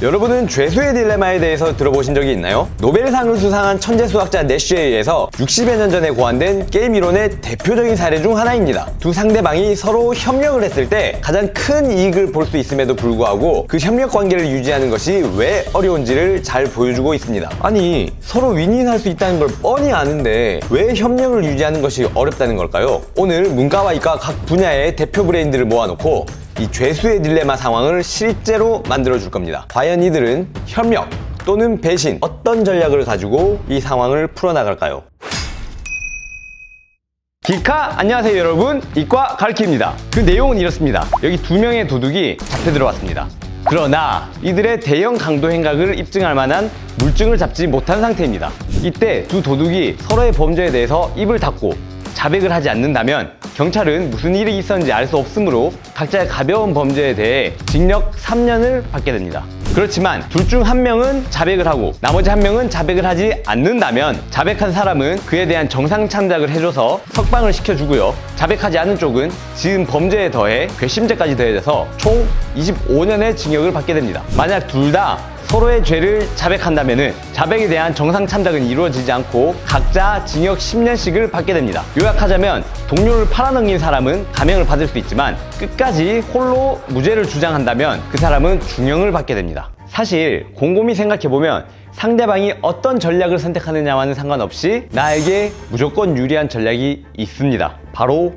여러분은 죄수의 딜레마에 대해서 들어보신 적이 있나요? 노벨상을 수상한 천재 수학자 내쉬에 의해서 60여 년 전에 고안된 게임 이론의 대표적인 사례 중 하나입니다. 두 상대방이 서로 협력을 했을 때 가장 큰 이익을 볼 수 있음에도 불구하고 그 협력 관계를 유지하는 것이 왜 어려운지를 잘 보여주고 있습니다. 아니, 서로 윈윈할 수 있다는 걸 뻔히 아는데 왜 협력을 유지하는 것이 어렵다는 걸까요? 오늘 문과와 이과 각 분야의 대표 브레인들을 모아놓고 이 죄수의 딜레마 상황을 실제로 만들어 줄 겁니다. 과연 이들은 협력 또는 배신, 어떤 전략을 가지고 이 상황을 풀어나갈까요? 기카! 안녕하세요 여러분, 이과 가르키입니다. 그 내용은 이렇습니다. 여기 두 명의 도둑이 잡혀 들어왔습니다. 그러나 이들의 대형 강도 행각을 입증할 만한 물증을 잡지 못한 상태입니다. 이때 두 도둑이 서로의 범죄에 대해서 입을 닫고 자백을 하지 않는다면 경찰은 무슨 일이 있었는지 알 수 없으므로 각자의 가벼운 범죄에 대해 징역 3년을 받게 됩니다. 그렇지만 둘 중 한 명은 자백을 하고 나머지 한 명은 자백을 하지 않는다면 자백한 사람은 그에 대한 정상 참작을 해줘서 석방을 시켜주고요. 자백하지 않은 쪽은 지은 범죄에 더해 괘씸죄까지 더해져서 총 25년의 징역을 받게 됩니다. 만약 둘 다 서로의 죄를 자백한다면 자백에 대한 정상 참작은 이루어지지 않고 각자 징역 10년씩을 받게 됩니다. 요약하자면 동료를 팔아넘긴 사람은 감형을 받을 수 있지만 끝까지 홀로 무죄를 주장한다면 그 사람은 중형을 받게 됩니다. 사실 곰곰이 생각해보면 상대방이 어떤 전략을 선택하느냐와는 상관없이 나에게 무조건 유리한 전략이 있습니다. 바로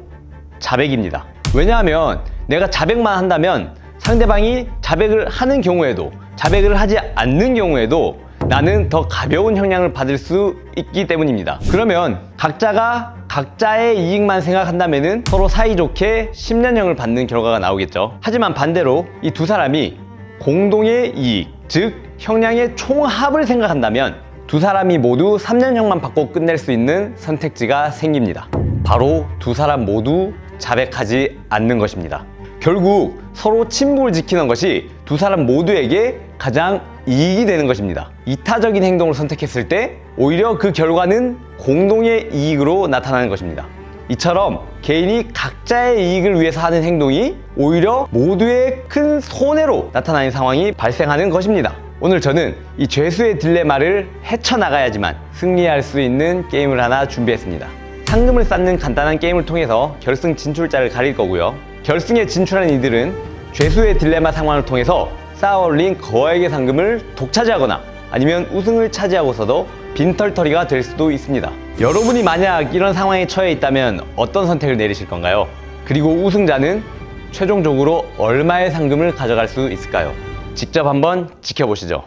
자백입니다. 왜냐하면 내가 자백만 한다면 상대방이 자백을 하는 경우에도 자백을 하지 않는 경우에도 나는 더 가벼운 형량을 받을 수 있기 때문입니다. 그러면 각자가 각자의 이익만 생각한다면 서로 사이좋게 10년형을 받는 결과가 나오겠죠. 하지만 반대로 이 두 사람이 공동의 이익, 즉 형량의 총합을 생각한다면 두 사람이 모두 3년형만 받고 끝낼 수 있는 선택지가 생깁니다. 바로 두 사람 모두 자백하지 않는 것입니다. 결국 서로 친분을 지키는 것이 두 사람 모두에게 가장 이익이 되는 것입니다. 이타적인 행동을 선택했을 때 오히려 그 결과는 공동의 이익으로 나타나는 것입니다. 이처럼 개인이 각자의 이익을 위해서 하는 행동이 오히려 모두의 큰 손해로 나타나는 상황이 발생하는 것입니다. 오늘 저는 이 죄수의 딜레마를 헤쳐나가야지만 승리할 수 있는 게임을 하나 준비했습니다. 상금을 쌓는 간단한 게임을 통해서 결승 진출자를 가릴 거고요. 결승에 진출한 이들은 죄수의 딜레마 상황을 통해서 쌓아 올린 거액의 상금을 독차지하거나 아니면 우승을 차지하고서도 빈털터리가 될 수도 있습니다. 여러분이 만약 이런 상황에 처해 있다면 어떤 선택을 내리실 건가요? 그리고 우승자는 최종적으로 얼마의 상금을 가져갈 수 있을까요? 직접 한번 지켜보시죠.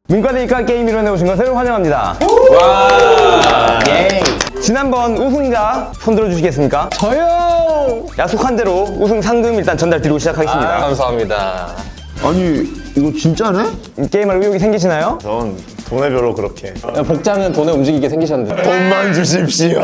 문과대이과 게임 이론에 오신 것을 환영합니다. 와! 예. 지난번 우승자 손 들어주시겠습니까? 저요! 약속한 대로 우승 상금 일단 전달 드리고 시작하겠습니다. 감사합니다. 아니 이거 진짜네? 게임할 의욕이 생기시나요? 전 돈에 별로 그렇게 복장은 돈에 움직이게 생기셨는데. 돈만 주십시오.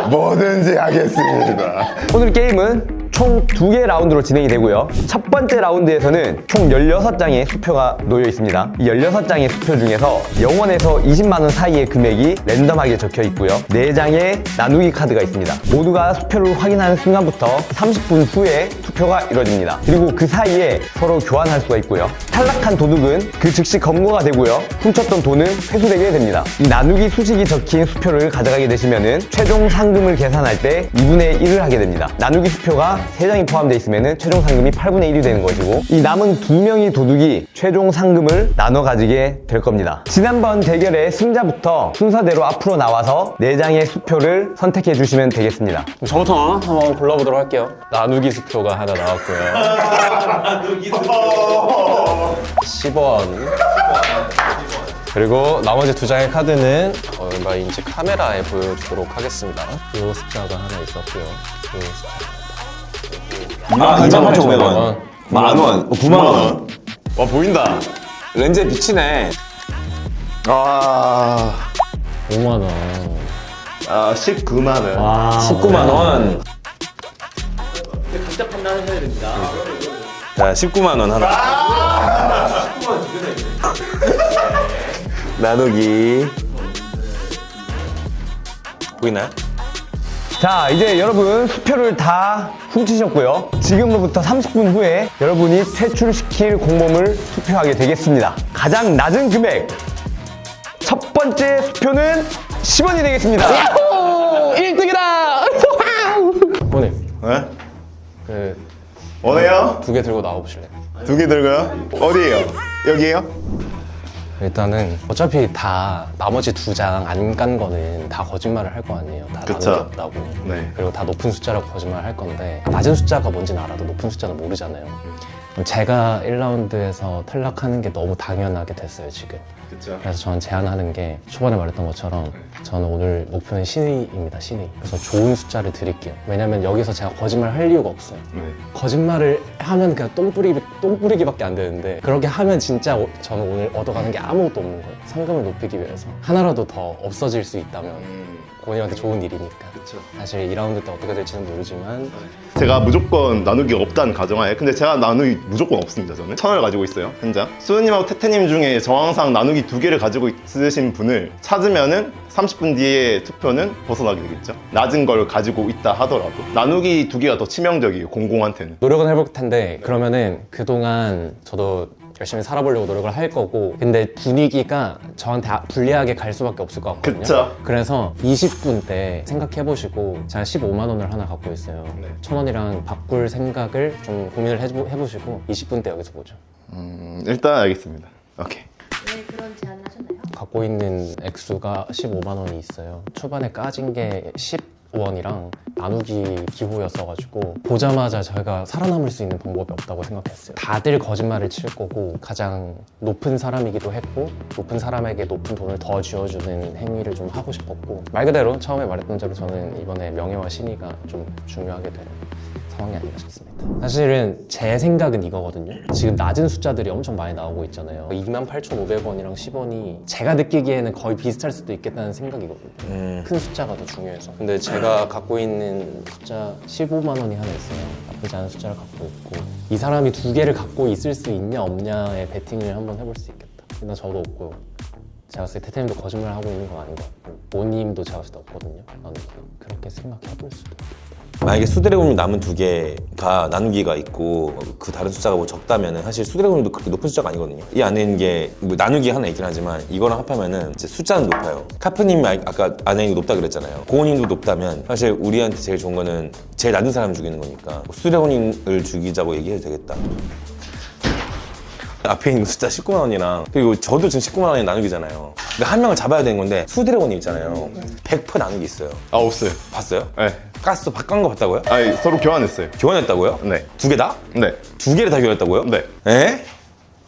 뭐든지 하겠습니다. 오늘 게임은 총 2개 라운드로 진행이 되고요. 첫 번째 라운드에서는 총 16장의 수표가 놓여 있습니다. 이 16장의 수표 중에서 0원에서 20만원 사이의 금액이 랜덤하게 적혀 있고요. 4장의 나누기 카드가 있습니다. 모두가 수표를 확인하는 순간부터 30분 후에 투표가 이루어집니다. 그리고 그 사이에 서로 교환할 수가 있고요. 탈락한 도둑은 그 즉시 검거가 되고요. 훔쳤던 돈은 회수되게 됩니다. 이 나누기 수식이 적힌 수표를 가져가게 되시면은 최종 상금을 계산할 때 2분의 1을 하게 됩니다. 나누기 수표가 3장이 포함되어 있으면 최종 상금이 8분의 1이 되는 것이고 이 남은 2명의 도둑이 최종 상금을 나눠 가지게 될 겁니다. 지난번 대결의 승자부터 순서대로 앞으로 나와서 4장의 수표를 선택해 주시면 되겠습니다. 저부터 한번 골라보도록 할게요. 나누기 수표가 하나 나왔고요. 나누기 수표 10원. 그리고 나머지 2장의 카드는 얼마인지 카메라에 보여주도록 하겠습니다. 이 숫자가 하나 있었고요. 이 숫자. 28,500원. 만원. 9만원. 와, 보인다. 렌즈에 비치네. 아, 5만원. 19만원. 19만원. 각자 판단하셔야 됩니다. 자, 19만원 하나. 19만 두 개나 있네. 나누기. 보이나요? 자, 이제 여러분 수표를 다 훔치셨고요. 지금으로부터 30분 후에 여러분이 퇴출시킬 공범을 투표하게 되겠습니다. 가장 낮은 금액 첫 번째 수표는 10원이 되겠습니다. 1등이다! 부모님, 네? 그 어디요? 2개 들고 나와보실래요? 2개 들고요? 어디에요? 여기에요? 일단은 어차피 다 나머지 2장 안 깐 거는 다 거짓말을 할 거 아니에요. 다 그쵸. 나눈 게 없다고. 네. 그리고 다 높은 숫자라고 거짓말 할 건데 낮은 숫자가 뭔지는 알아도 높은 숫자는 모르잖아요. 그럼 제가 1라운드에서 탈락하는 게 너무 당연하게 됐어요, 지금. 그쵸. 그래서 저는 제안하는 게 초반에 말했던 것처럼 저는 오늘 목표는 신의입니다, 신의. 그래서 좋은 숫자를 드릴게요. 왜냐면 여기서 제가 거짓말 할 이유가 없어요. 네. 거짓말을 하면 그냥 똥뿌리기밖에 안 되는데 그렇게 하면 진짜 저는 오늘 얻어가는 게 아무것도 없는 거예요. 상금을 높이기 위해서 하나라도 더 없어질 수 있다면 고객님한테 좋은 일이니까. 그쵸. 사실 2라운드 때 어떻게 될지는 모르지만 제가 무조건 나누기가 없다는 가정하에 근데 제가 나누기 무조건 없습니다. 저는 1,000원을 가지고 있어요 현장. 수은님하고 태태님 중에 저 항상 나누기 2개를 가지고 있으신 분을 찾으면은 30분 뒤에 투표는 벗어나게 되겠죠. 낮은 걸 가지고 있다 하더라도 나누기 2개가 더 치명적이에요, 공공한테는. 노력은 해볼 텐데 그러면은 그동안 저도 열심히 살아보려고 노력을 할 거고 근데 분위기가 저한테 불리하게 갈 수밖에 없을 것 같거든요. 그쵸. 그래서 20분 때 생각해보시고 제가 15만 원을 하나 갖고 있어요. 네. 1,000원이랑 바꿀 생각을 좀 고민을 해보시고 20분 때 여기서 보죠. 일단 알겠습니다. 오케이. 왜 그런 제안을 하셨나요? 갖고 있는 액수가 15만 원이 있어요. 초반에 까진 게 10원이랑 나누기 기호였어가지고 보자마자 저희가 살아남을 수 있는 방법이 없다고 생각했어요. 다들 거짓말을 칠 거고 가장 높은 사람이기도 했고 높은 사람에게 높은 돈을 더 쥐어주는 행위를 좀 하고 싶었고 말 그대로 처음에 말했던 대로 저는 이번에 명예와 신의가 좀 중요하게 되는 상황이 아닌가 싶습니다. 사실은 제 생각은 이거거든요. 지금 낮은 숫자들이 엄청 많이 나오고 있잖아요. 28,500원이랑 10원이 제가 느끼기에는 거의 비슷할 수도 있겠다는 생각이거든요. 큰 숫자가 더 중요해서. 근데 제가 갖고 있는 숫자 15만 원이 하나 있어요. 나쁘지 않은 숫자를 갖고 있고 이 사람이 2개를 갖고 있을 수 있냐 없냐의 배팅을 한번 해볼 수 있겠다. 일단 저도 없고요. 제가 봤을 때 태태님도 거짓말 하고 있는 건 아닌 것 같고 모님도 제가 봤을 때 없거든요. 나는 그렇게 생각해볼 수도 있겠다. 만약에 수드래곤이 남은 2개가 나누기가 있고 그 다른 숫자가 뭐 적다면은 사실 수드래곤도 그렇게 높은 숫자가 아니거든요. 이 안에 있는 게 뭐 나누기 하나 있긴 하지만 이거랑 합하면은 이제 숫자는 높아요. 카프님이 아까 안에 있는 게 높다 그랬잖아요. 고은님도 높다면 사실 우리한테 제일 좋은 거는 제일 낮은 사람 죽이는 거니까 수드래곤을 죽이자고 얘기해도 되겠다. 앞에 있는 숫자 19만 원이랑 그리고 저도 지금 19만 원이 나누기잖아요. 근데 한 명을 잡아야 되는 건데 수드래곤이 있잖아요. 100% 나누기 있어요. 아, 없어요. 봤어요? 네. 가스 바꾼 거 봤다고요? 아니, 서로 교환했어요. 교환했다고요? 네. 2개 다? 네. 2개를 다 교환했다고요? 네. 에?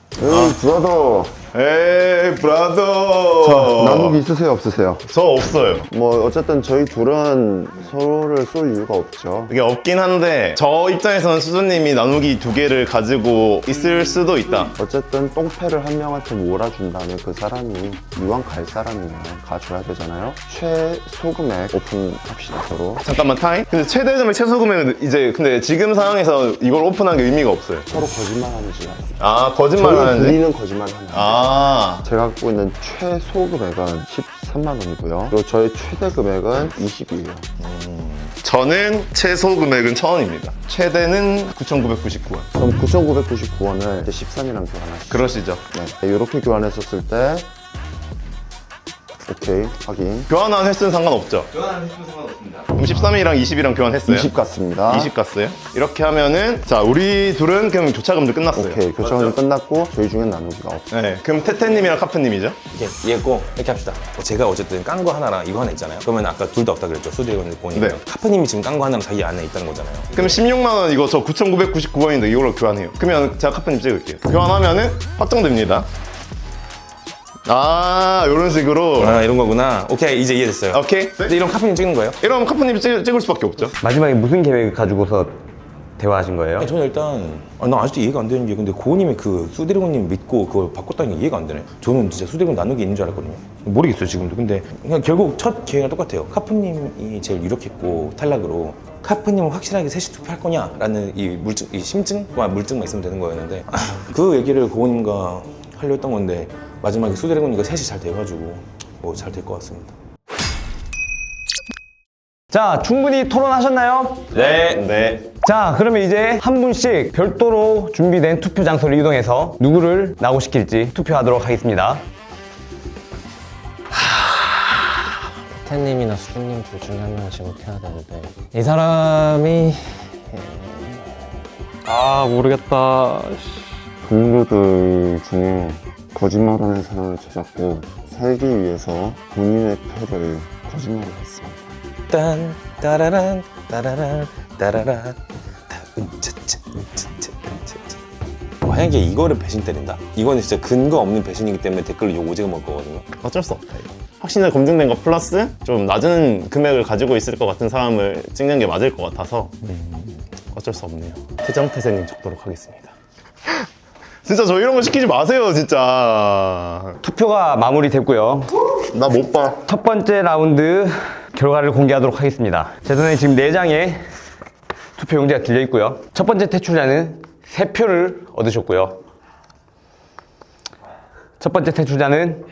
브라더. 에이, 브라더. 나누기 있으세요, 없으세요? 저 없어요. 뭐 어쨌든 저희 둘은 서로를 쏠 이유가 없죠. 이게 없긴 한데 저 입장에서는 수수님이 나누기 2개를 가지고 있을 수도 있다. 어쨌든 똥패를 한 명한테 몰아준다면 그 사람이 이왕 갈 사람이면 가줘야 되잖아요. 최소 금액 오픈합시다, 서로. 잠깐만 타임. 근데 최대 금액 최소 금액은 이제 근데 지금 상황에서 이걸 오픈한 게 의미가 없어요. 서로 거짓말하는지. 아, 거짓말 저희 하는지. 둘이는 거짓말하는. 아, 제가 갖고 있는 최소 금액은 13만 원이고요. 그리고 저의 최대 금액은 20이에요. 저는 최소 금액은 1,000원입니다. 최대는 9,999원. 그럼 9,999원을 13이랑 교환하시죠. 그러시죠. 네, 이렇게 교환했었을 때 오케이, 확인. 교환한 횟수는 상관없죠? 교환한 횟수는 상관없습니다. 그럼 13이랑 20이랑 교환했어요? 20 같습니다. 20 갔어요? 이렇게 하면은 자, 우리 둘은 그럼 교차금도 끝났어요. 오케이, 교차금이 끝났고 저희 중엔 나누기가 없어요. 네, 그럼 태태님이랑 카프님이죠? 이렇게 이해했고 이렇게 합시다. 제가 어쨌든 깐 거 하나랑 이거 하나 있잖아요. 그러면 아까 둘 다 없다 그랬죠. 수드래곤 고은님. 네. 카프님이 지금 깐 거 하나랑 자기 안에 있다는 거잖아요. 그럼 16만 원 이거 저 9,999원인데 이걸로 교환해요. 그러면 제가 카프님 찍을게요. 교환하면은 확정됩니다. 아, 이런 식으로. 아 이런 거구나. 오케이 이제 이해됐어요. 오케이. 근데 이런 카프님 찍는 거예요? 이러면 카프님 찍을 수밖에 없죠. 마지막에 무슨 계획을 가지고서 대화하신 거예요? 저는 일단 나 아직도 이해가 안 되는 게 근데 고은님이 그 수드래곤님 믿고 그걸 바꿨다는 게 이해가 안 되네. 저는 진짜 수드래곤 나누기 있는 줄 알았거든요. 모르겠어요 지금도. 근데 그냥 결국 첫 계획이랑 똑같아요. 카프님이 제일 유력했고 탈락으로 카프님은 확실하게 셋이 투표할 거냐라는 이 물증, 이 심증과 물증만 있으면 되는 거였는데 그 얘기를 고은님과 하려 했던 건데 마지막에 수드래곤이가 셋이 잘 돼가지고 뭐 잘 될 것 같습니다. 자, 충분히 토론하셨나요? 네. 자, 그러면 이제 한 분씩 별도로 준비된 투표 장소로 이동해서 누구를 나고시킬지 투표하도록 하겠습니다. 태님이나 수준님 둘 중에 한 명을 지목해야 되는데 이 사람이 모르겠다. 동료들 중에 거짓말하는 사람을 찾았고 살기 위해서 본인의 패를 거짓말을 했습니다. 딴 따라란 따라란 따라란 은차차 은차차 은차차. 만약에 이거를 배신 때린다? 이거는 진짜 근거 없는 배신이기 때문에 댓글로 욕 오지게 먹을 거거든요. 어쩔 수 없다 이거. 확신을 검증된 거 플러스 좀 낮은 금액을 가지고 있을 것 같은 사람을 찍는 게 맞을 것 같아서 어쩔 수 없네요. 태정태세님 적도록 하겠습니다. 진짜 저 이런 거 시키지 마세요 진짜. 투표가 마무리됐고요. 나 못 봐. 첫 번째 라운드 결과를 공개하도록 하겠습니다. 제 손에 지금 4장의 투표 용지가 들려 있고요. 첫 번째 퇴출자는 3표를 얻으셨고요. 첫 번째 퇴출자는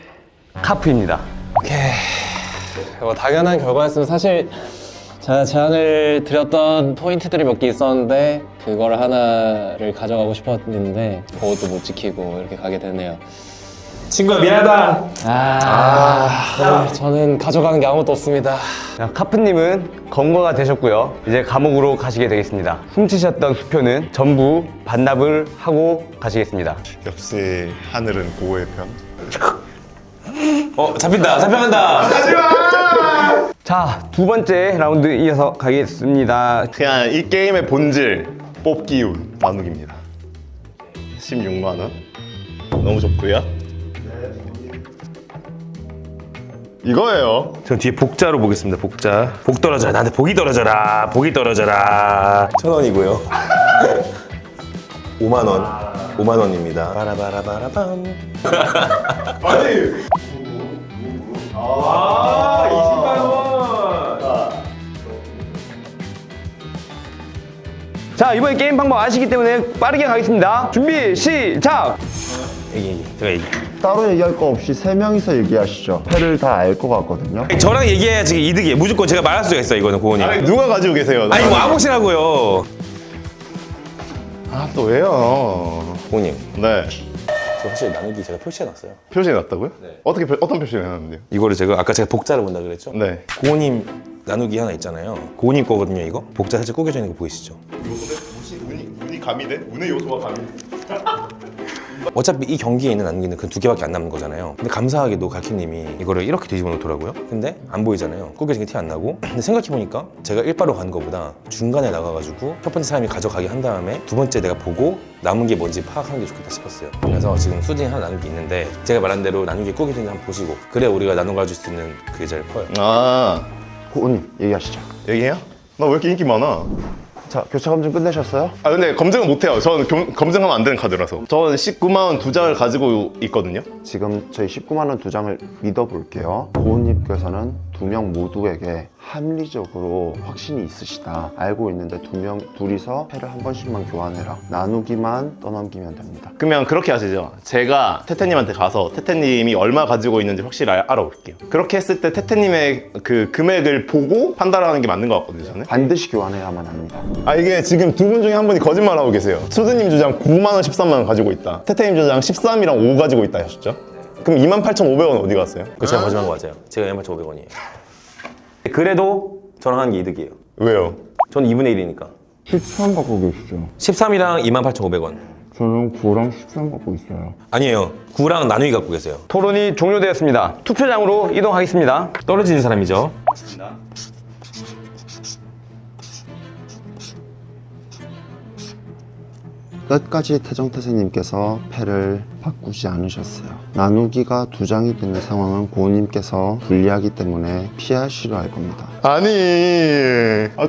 카프입니다. 오케이. 뭐 당연한 결과였으면 사실 제가 제안을 드렸던 포인트들이 몇 개 있었는데 그걸 하나를 가져가고 싶었는데 그것도 못 지키고 이렇게 가게 되네요. 친구야 미안하다. 저는 가져가는 게 아무것도 없습니다. 자, 카프님은 검거가 되셨고요. 이제 감옥으로 가시게 되겠습니다. 훔치셨던 수표는 전부 반납을 하고 가시겠습니다. 역시 하늘은 고의 편. 잡혀간다. 자, 두 번째 라운드 이어서 가겠습니다. 그냥 이 게임의 본질 뽑기운 나누기입니다. 16만 원. 너무 좋고요. 이거예요. 전 뒤에 복자로 보겠습니다. 복자. 복 떨어져라. 나한테 복이 떨어져라. 복이 떨어져라. 1,000원이고요. 5만 원. 5만 원입니다. 바라바라바라밤. 자, 이번에 게임 방법 아시기 때문에 빠르게 가겠습니다. 준비, 시작! 제가 얘기. 따로 얘기할 거 없이 3명이서 얘기하시죠. 패를 다 알 것 같거든요. 저랑 얘기해야지 이득이에요. 무조건 제가 말할 수가 있어요. 이거는 고은이. 아니, 누가 가지고 계세요? 아니 뭐 아무시라고요. 또 왜요? 고은님. 네. 저 사실 나누기 제가 표시해놨어요. 표시해놨다고요? 네. 어떤 표시를 해놨는데요? 이거를 제가 아까 제가 복자를 본다 그랬죠? 네. 고은님 나누기 하나 있잖아요. 고은님 거거든요. 이거 복자 살짝 구겨져 있는 거 보이시죠? 운이 가미돼? 운의 요소가 가미돼? 어차피 이 경기에 있는 나누기는 그 2개밖에 안 남는 거잖아요. 근데 감사하게도 갈키님이 이거를 이렇게 뒤집어 놓더라고요. 근데 안 보이잖아요. 구겨진 게 티 안 나고. 근데 생각해보니까 제가 1바로 간 거보다 중간에 나가가지고 첫 번째 사람이 가져가게 한 다음에 두 번째 내가 보고 남은 게 뭔지 파악하는 게 좋겠다 싶었어요. 그래서 지금 수진이 하나 나누기 있는데 제가 말한 대로 나누기 구겨진 거 한번 보시고 그래야 우리가 나눠 가질 수 있는 그게 제일 커요. 아, 고은님 얘기하시죠. 얘기해요? 나 왜 이렇게 인기 많아? 자, 교차 검증 끝내셨어요? 아 근데 검증은 못해요. 저는 검증하면 안 되는 카드라서. 저는 19만 원 2장을 가지고 있거든요. 지금 저희 19만 원 2장을 믿어볼게요. 고은님께서는 2명 모두에게 합리적으로 확신이 있으시다. 알고 있는데 둘이서 패를 한 번씩만 교환해라. 나누기만 떠넘기면 됩니다. 그러면 그렇게 하시죠. 제가 태태님한테 가서 태태님이 얼마 가지고 있는지 확실히 알아볼게요. 그렇게 했을 때 태태님의 그 금액을 보고 판단하는 게 맞는 것 같거든요, 저는. 반드시 교환해야만 합니다. 아 이게 지금 두 분 중에 한 분이 거짓말하고 계세요. 수드님 주장 9만 원, 13만 원 가지고 있다. 태태님 주장 13이랑 5 가지고 있다 하셨죠? 그럼 28,500원 어디 갔어요? 그거 제가 거짓말한 거 맞아요. 제가 28,500원이에요. 그래도 저랑 하는 게 이득이에요. 왜요? 저는 2분의 1이니까. 13 갖고 계시죠? 13이랑 28,500원. 저는 9랑 13 갖고 있어요. 아니에요. 9랑 나누기 갖고 계세요. 토론이 종료되었습니다. 투표장으로 이동하겠습니다. 떨어지는 사람이죠. 끝까지 태정태세님께서 패를 바꾸지 않으셨어요. 나누기가 2장이 되는 상황은 고은님께서 불리하기 때문에 피하시려 할 겁니다. 아니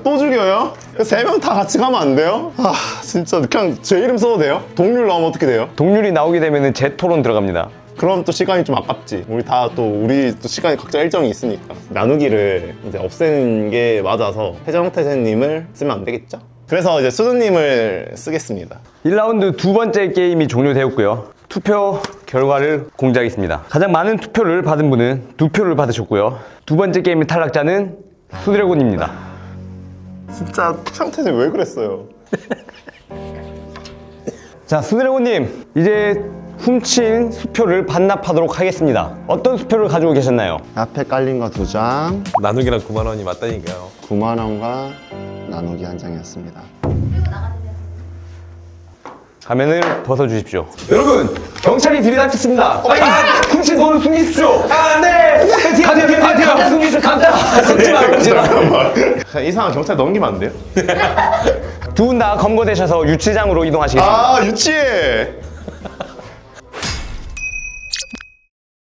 또 죽여요? 3명 다 같이 가면 안 돼요? 아 진짜 그냥 제 이름 써도 돼요? 동률 나오면 어떻게 돼요? 동률이 나오게 되면 제 토론 들어갑니다. 그럼 또 시간이 좀 아깝지. 우리 또 시간이 각자 일정이 있으니까. 나누기를 이제 없애는 게 맞아서 태정태세님을 쓰면 안 되겠죠? 그래서 이제 수두님을 쓰겠습니다. 1라운드 두 번째 게임이 종료되었고요. 투표 결과를 공개하겠습니다. 가장 많은 투표를 받은 분은 2표를 받으셨고요. 두 번째 게임의 탈락자는 수드래곤입니다. 진짜 상태는 왜 그랬어요? 자, 수드래곤님, 이제 훔친 수표를 반납하도록 하겠습니다. 어떤 수표를 가지고 계셨나요? 앞에 깔린 거 2장, 나누기랑 9만 원이 맞다니까요. 9만 원과 나누기 한 장이었습니다. 가면을 벗어주십시오. 여러분, 경찰이 들이닥쳤습니다. 빨리 훔친 돈을 숨기십시오. 네. 가세요. 숨기십시오. 감사. 숨지 말고 제가. 그냥 이상한 경찰 넘기면 안 돼요? 두 분 다 검거되셔서 유치장으로 이동하시겠습니다. 아 유치해.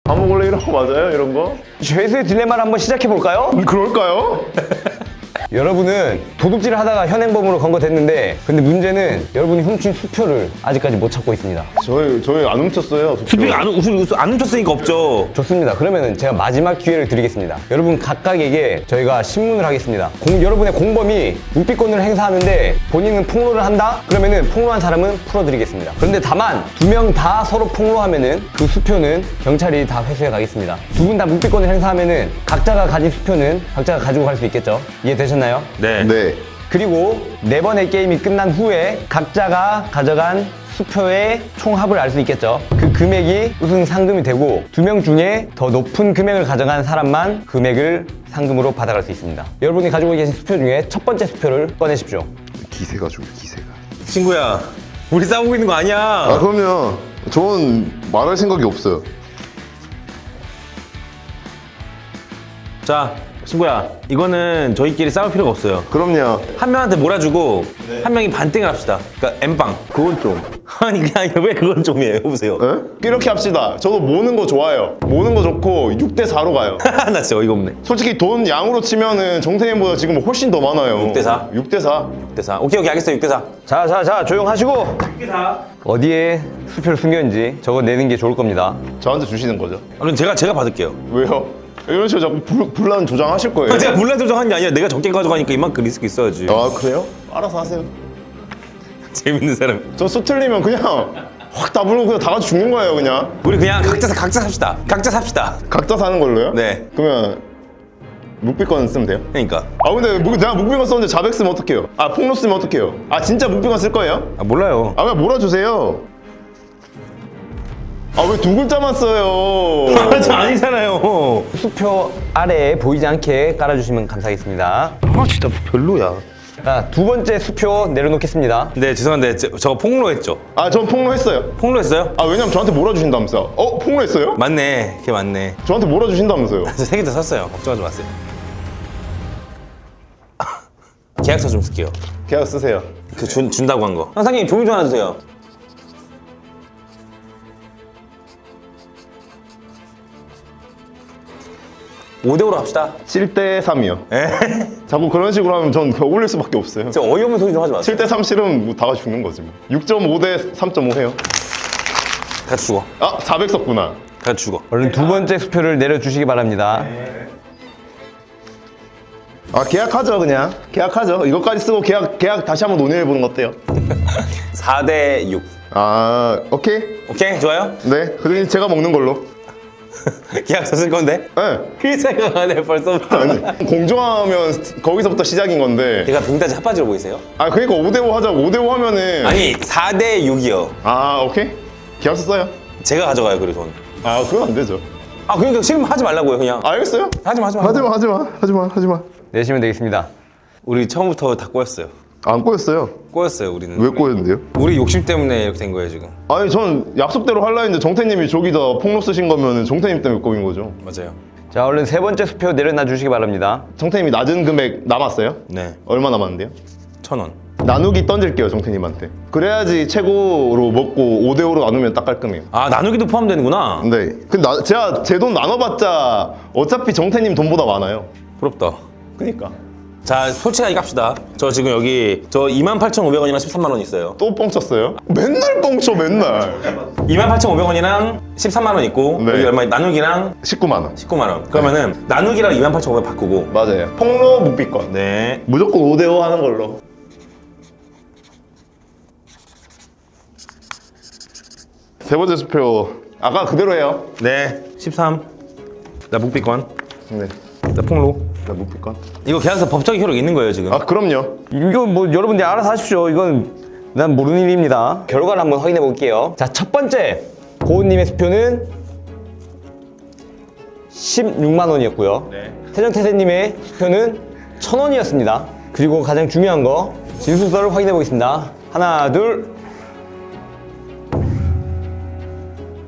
감옥 원래 이런 거 맞아요? 이런 거? 죄수의 딜레마를 한번 시작해 볼까요? 그럴까요? 여러분은 도둑질을 하다가 현행범으로 검거됐는데, 근데 문제는 여러분이 훔친 수표를 아직까지 못 찾고 있습니다. 저희 안 훔쳤어요. 수필이 안 훔쳤으니까 없죠. 좋습니다. 그러면 제가 마지막 기회를 드리겠습니다. 여러분 각각에게 저희가 신문을 하겠습니다. 여러분의 공범이 묵비권을 행사하는데 본인은 폭로를 한다? 그러면은 폭로한 사람은 풀어드리겠습니다. 그런데 다만 2명 다 서로 폭로하면은 그 수표는 경찰이 다 회수해 가겠습니다. 두 분 다 묵비권을 행사하면은 각자가 가진 수표는 각자가 가지고 갈 수 있겠죠? 이해되셨나요? 네. 네. 그리고 4번의 게임이 끝난 후에 각자가 가져간 수표의 총합을 알 수 있겠죠. 그 금액이 우승 상금이 되고 2명 중에 더 높은 금액을 가져간 사람만 금액을 상금으로 받아갈 수 있습니다. 여러분이 가지고 계신 수표 중에 첫 번째 수표를 꺼내십시오. 기세가 좀 기세가. 친구야, 우리 싸우고 있는 거 아니야. 아 그러면 전 말할 생각이 없어요. 자, 친구야, 이거는 저희끼리 싸울 필요가 없어요. 그럼요. 한 명한테 몰아주고 한 명이 반띵을 합시다. 그러니까 M빵. 그건 좀. 아니 그냥 왜 그건 좀이에요? 해보세요. 에? 이렇게 합시다. 저도 모는 거 좋아요. 모는 거 좋고 6대 4로 가요. 나 진짜 어이가 없네. 솔직히 돈 양으로 치면은 정태님보다 지금 훨씬 더 많아요. 6대 4? 6대 4. 6대 4. 오케이 알겠어요. 6대 4. 자, 조용하시고. 6대 4. 어디에 수표를 숨겼는지 적어 내는 게 좋을 겁니다. 저한테 주시는 거죠. 그럼 제가 받을게요. 왜요? 이런 식으로 자꾸 분란 조장하실 거예요. 제가 몰라 조정한 게 아니라 내가 적게 가져가니까 이만큼 리스크 있어야지. 아 그래요? 알아서 하세요. 재밌는 사람. 저 수 틀리면 그냥 확 다불고 그냥 다 같이 죽는 거예요 그냥. 우리 그냥 각자 삽시다. 각자 삽시다. 각자 사는 걸로요? 네. 그러면 묵비권 쓰면 돼요? 그러니까. 아 근데 내가 묵비권 썼는데 자백 쓰면 어떡해요? 아 폭로 쓰면 어떡해요? 아 진짜 묵비권 쓸 거예요? 아 몰라요. 아 그냥 몰아주세요. 아 왜 두 글자만 써요? 저 아니잖아요. 수표 아래에 보이지 않게 깔아주시면 감사하겠습니다. 아 진짜 별로야. 자, 두 번째 수표 내려놓겠습니다. 네 죄송한데 저거 폭로했죠. 아 전 폭로했어요. 폭로했어요? 아 왜냐면 저한테 몰아주신다면서요. 폭로했어요? 맞네. 걔 맞네. 저한테 몰아주신다면서요. 저 3개 다 샀어요. 걱정하지 마세요. 계약서 좀 쓸게요. 계약 쓰세요. 그 준다고 한 거. 상님 종이 좀 하나 주세요. (5대 5로) 합시다. 7대 3이요. 에? 자꾸 그런 식으로 하면 전 올릴 수밖에 없어요. 진짜 어이없는 소리 좀 하지 마세요. 7대 3 싫으면 뭐 다 같이 죽는 거지 뭐. 6.5대 3.5 해요. 같이 죽어. 아 400 썼구나. 같이 죽어. 얼른 두 번째 수표를 내려주시기 바랍니다. 아 계약하죠 그냥. 계약하죠. 이것까지 쓰고 계약 다시 한번 논의해 보는 거 어때요? 4대 6. 아 오케이. 오케이 좋아요? 네. 그러니 제가 먹는 걸로. 계약서 쓸 건데? 네. 그 생각 안 해 벌써부터. 아니 공정하면 거기서부터 시작인 건데. 제가 빙다지 핫바지로 보이세요? 아 그러니까 5대5 하자고. 5대5 하면은. 아니 4대 6이요. 아 오케이. 계약서 써요. 제가 가져가요 그리고 돈. 아 그건 안 되죠. 아 그러니까 지금 하지 말라고요 그냥. 알겠어요? 하지 마. 하지마. 내시면 되겠습니다. 우리 처음부터 다 꼬였어요. 안 꼬였어요. 꼬였어요 우리는. 왜 꼬였는데요? 우리 욕심 때문에 이렇게 된 거예요 지금. 아니 전 약속대로 하려 했는데 정태님이 저기다 폭로 쓰신 거면은 정태님 때문에 꼬인 거죠. 맞아요. 자, 얼른 세 번째 수표 내려놔 주시기 바랍니다. 정태님이 낮은 금액 남았어요? 네. 얼마 남았는데요? 1,000원. 나누기 던질게요 정태님한테. 그래야지 최고로 먹고 5대5로 나누면 딱 깔끔해요. 아 나누기도 포함되는구나. 네. 근데 제가 제 돈 나눠봤자 어차피 정태님 돈보다 많아요. 부럽다. 그니까. 자 솔직하게 갑시다. 저 지금 여기 저 28,500원이랑 13만 원 있어요. 또 뻥쳤어요? 맨날 뻥쳐 맨날. 28,500원이랑 13만 원 있고 네. 여기 얼마 나누기랑 19만 원. 19만 원. 그러면은 나누기랑 28,500원 바꾸고. 맞아요. 폭로 묵비권. 네. 무조건 5대5 하는 걸로. 세 번째 수표 아까 그대로 해요. 네. 13. 나 묵비권. 네. 나 폭로. 나 무피권? 이거 계약서 법적인 효력 있는 거예요 지금? 아 그럼요. 이건 뭐 여러분들이 알아서 하십시오. 이건 난 모르는 일입니다. 결과를 한번 확인해 볼게요. 자, 첫 번째 고은님의 수표는 16만 원이었고요. 태정태세님의 수표는 1,000원이었습니다. 그리고 가장 중요한 거 진술서를 확인해 보겠습니다. 하나, 둘.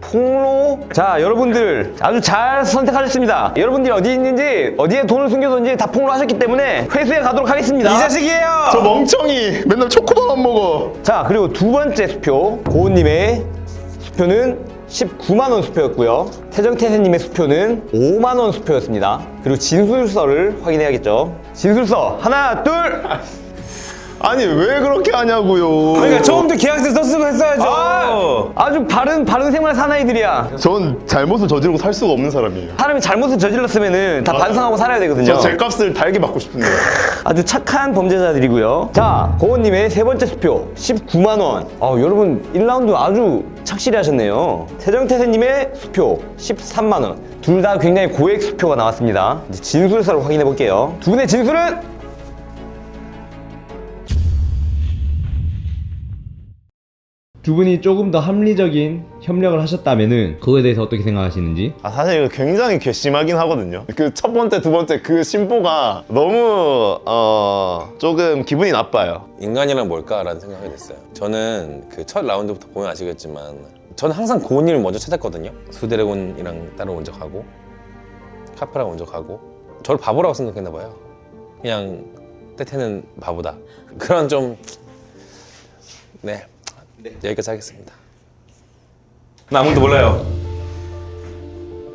폭로. 자, 여러분들 아주 잘 선택하셨습니다. 여러분들이 어디 있는지, 어디에 돈을 숨겨뒀는지 다 폭로하셨기 때문에 회수해 가도록 하겠습니다. 이 자식이에요! 저 멍청이 맨날 초코바만 먹어. 자, 그리고 두 번째 수표 고은님의 수표는 19만 원 수표였고요. 태정태세님의 수표는 5만 원 수표였습니다. 그리고 진술서를 확인해야겠죠. 진술서 하나, 둘. 아니 왜 그렇게 하냐고요. 그러니까 처음부터 계약서 썼으면 했어야죠. 아주 바른 생활 사나이들이야. 전 잘못을 저지르고 살 수가 없는 사람이에요. 사람이 잘못을 저질렀으면은 다 반성하고 살아야 되거든요. 저 제 값을 달게 받고 싶은데. 아주 착한 범죄자들이고요. 자, 고은님의 세 번째 수표 19만 원. 여러분 1라운드 아주 착실히 하셨네요. 태정태세님의 수표 13만 원. 둘 다 굉장히 고액 수표가 나왔습니다. 이제 진술서를 확인해 볼게요. 두 분의 진술은 두 분이 조금 더 합리적인 협력을 하셨다면은 그거에 대해서 어떻게 생각하시는지? 아 사실 이거 굉장히 괘씸하긴 하거든요. 그 첫 번째, 두 번째 그 심보가 너무 조금 기분이 나빠요. 인간이란 뭘까라는 생각이 됐어요. 저는 그 첫 라운드부터 보면 아시겠지만 저는 항상 고은님을 먼저 찾았거든요. 수드래곤이랑 따로 먼저 가고 카프랑 먼저 가고 저를 바보라고 생각했나 봐요. 그냥 때태는 바보다. 그런 좀 여기까지 하겠습니다. 나 아무도 몰라요.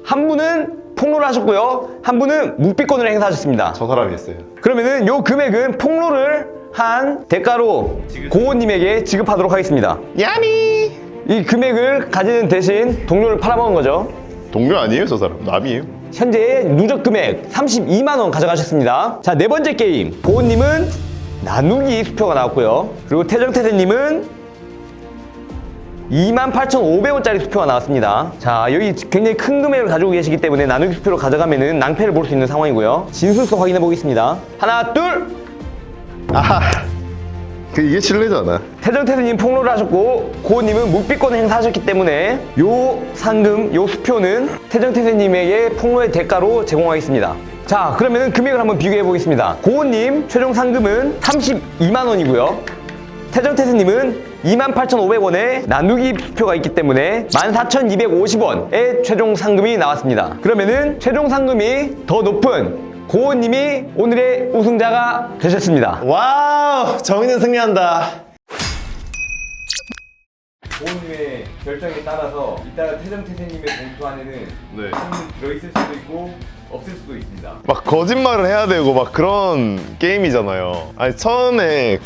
한 분은 폭로를 하셨고요. 한 분은 묵비권을 행사하셨습니다. 저 사람이 했어요. 그러면은 요 금액은 폭로를 한 대가로 고은님에게 지급하도록 하겠습니다. 야미! 이 금액을 가지는 대신 동료를 팔아먹은 거죠. 동료 아니에요 저 사람? 남이에요. 현재 누적 금액 32만 원 가져가셨습니다. 자, 네 번째 게임. 고은님은 나누기 수표가 나왔고요. 그리고 태정태세님은 28,500원짜리 수표가 나왔습니다. 자, 여기 굉장히 큰 금액을 가지고 계시기 때문에 나누기 수표를 가져가면은 낭패를 볼 수 있는 상황이고요. 진술서 확인해 보겠습니다. 하나, 둘. 아하. 이게 실례잖아. 태정태세님 폭로를 하셨고 고은님은 묵비권을 행사하셨기 때문에 요 상금, 요 수표는 태정태세님에게 폭로의 대가로 제공하겠습니다. 자, 그러면 금액을 한번 비교해 보겠습니다. 고은님 최종 상금은 32만 원이고요. 태정태세님은 28,500원의 나누기 수표가 있기 때문에 14,250원의 최종 상금이 나왔습니다. 그러면은 최종 상금이 더 높은 고은님이 오늘의 우승자가 되셨습니다. 와우, 정의는 승리한다. 고은님의 결정에 따라서 이따가 태정태세님의 봉투 안에는 네. 상금 들어있을 수도 있고 없을 수도 있습니다. 막 거짓말을 해야 되고 막 그런 게임이잖아요. 아니 처음에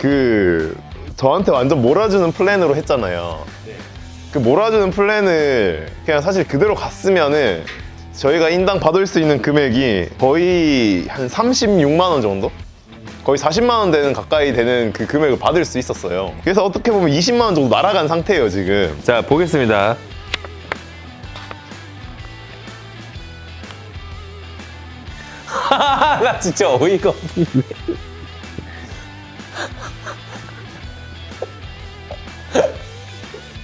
저한테 완전 몰아주는 플랜으로 했잖아요. 그 몰아주는 플랜을 그냥 사실 그대로 갔으면은 저희가 인당 받을 수 있는 금액이 거의 한 36만 원 정도? 거의 40만 원 되는 가까이 되는 그 금액을 받을 수 있었어요. 그래서 어떻게 보면 20만 원 정도 날아간 상태예요 지금. 자, 보겠습니다. 나 진짜 어이가 없네.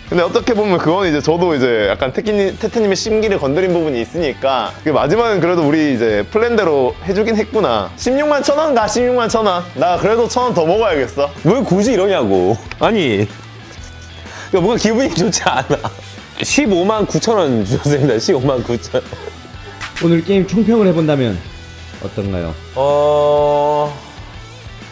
근데 어떻게 보면 그건 이제 저도 이제 약간 태태님의 심기를 건드린 부분이 있으니까 그 마지막은 그래도 우리 이제 플랜대로 해주긴 했구나. 16만 1,000원 가. 16만 1,000원. 나 그래도 1,000원 더 먹어야겠어. 왜 굳이 이러냐고. 아니, 그러니까 뭔가 기분이 좋지 않아. 15만 9천 원 주셨습니다. 15만 9천 원. 오늘 게임 총평을 해본다면 어떤가요?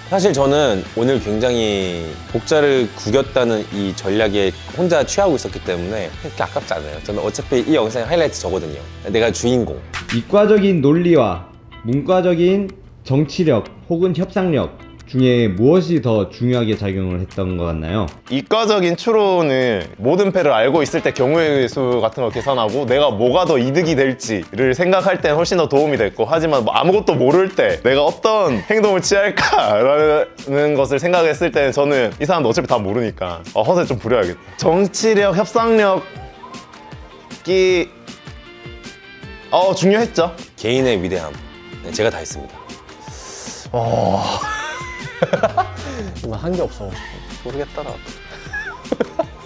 사실 저는 오늘 굉장히 복자를 구겼다는 이 전략에 혼자 취하고 있었기 때문에 그렇게 아깝지 않아요. 저는 어차피 이 영상의 하이라이트 저거든요. 내가 주인공. 이과적인 논리와 문과적인 정치력 혹은 협상력 중에 무엇이 더 중요하게 작용을 했던 것 같나요? 이과적인 추론을 모든 패를 알고 있을 때 경우의 수 같은 걸 계산하고 내가 뭐가 더 이득이 될지를 생각할 땐 훨씬 더 도움이 됐고, 하지만 뭐 아무것도 모를 때 내가 어떤 행동을 취할까라는 것을 생각했을 때는 저는 이 사람도 어차피 다 모르니까 허세 좀 부려야겠다. 정치력, 협상력이 중요했죠. 개인의 위대함. 네, 제가 다 했습니다. 한 게 없어가지고 모르겠더라.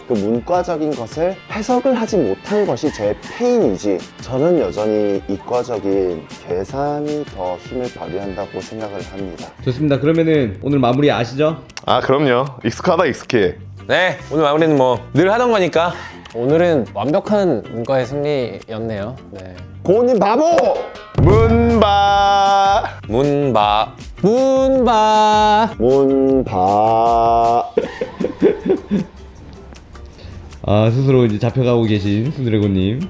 그 문과적인 것을 해석을 하지 못한 것이 제 페인이지, 저는 여전히 이과적인 계산이 더 힘을 발휘한다고 생각을 합니다. 좋습니다. 그러면은 오늘 마무리 아시죠? 아 그럼요. 익숙하다 익숙해. 네, 오늘 마무리는 뭐 늘 하던 거니까. 오늘은 완벽한 문과의 승리였네요. 네. 고은님 바보! 문바. 문바. 문바. 문바. 아, 스스로 이제 잡혀가고 계신 수드래곤님.